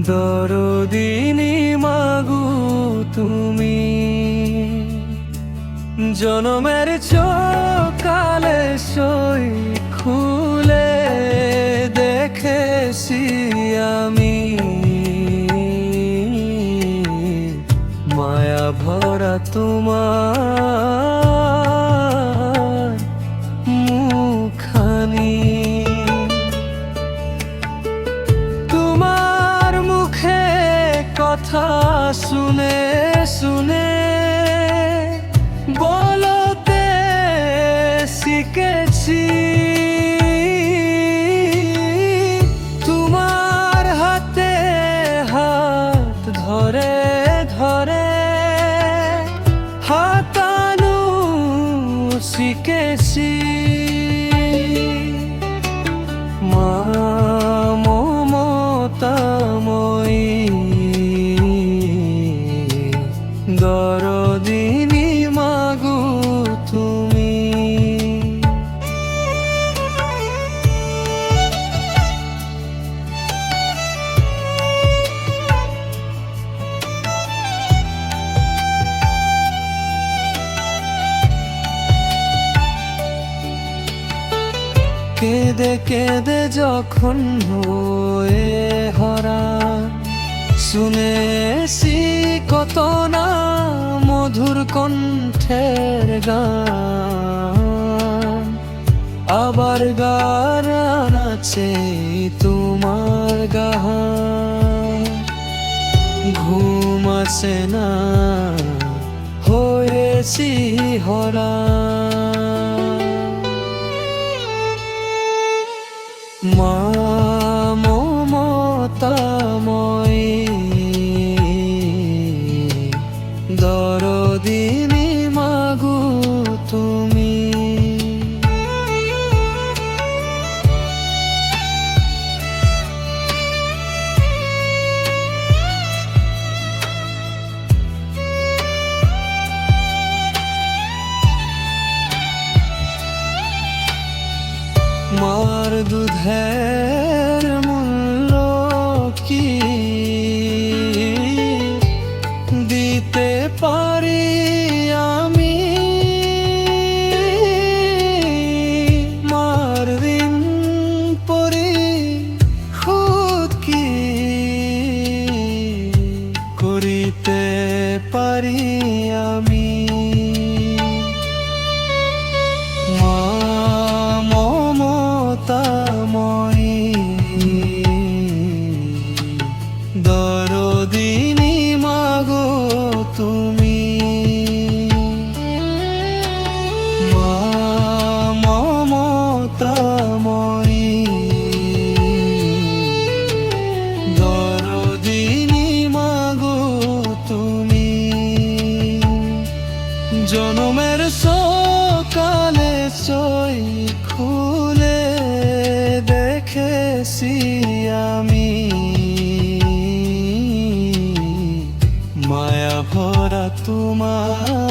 দরদিনী মাগো তুমি, জনমের চোকালে সই খুলে দেখেছি আমি, মায়া ভরা তোমার মুখখানি। তোমার মুখে কথা শুনে শুনে বলতে শিখেছি, তোমার হাতে হাত ধরে ধরে হাতানো শিখেছি। মা মমতাময়ী দরদিনী মাগো তুমি। কেঁদে কেঁদে যখন হয়ে হারান, শুনেছি কত না মধুর কণ্ঠের গান, আবার গান আছে তোমার গান। ঘুম আসে না হয়েছি হরান, মা মমতাময়ী দরদিনী মাগো তুমি। মার দুধের মূল্য কি দিতে পারি আমি, মার ঋণ পরিশোধ কি করিতে পারি আমি। মা মমতাময়ী দরদিনী মাগো তুমি। মা মমতাময়ী দরদিনী মাগো তুমি, জনমের সকালে সই খুলে দেখেছি আমি, মায়া ভরা তোমার